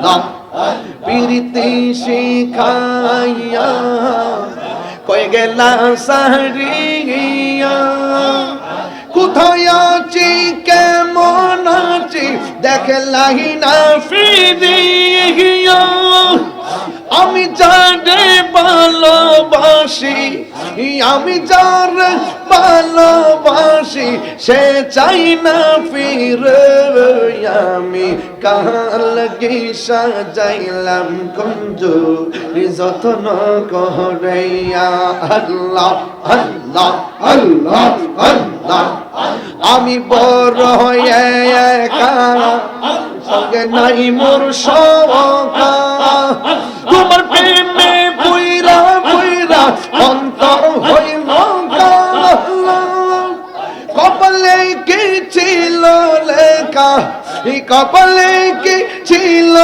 আল্লাহ প্রীতি শিখাইয়া কই গেলা সারিয়া কোথায় আছি কেমন আছি দেখলাই না ফিরিয়া আমি যারে ভালোবাসি আমি যারে ভালোবাসি সে চাই না ফিরে আমি কাল কি সাজাইলাম কুঞ্জ যত্ন করিয়া আল্লাহ আল্লাহ আল্লাহ আল্লাহ আমি বড় হয়ে একা সঙ্গে নাই মোর সখা তোমার প্রেমে পুইরা পুইরা অন্তর হইল কপালে কি ছিল লেখা কপালে কি ছিল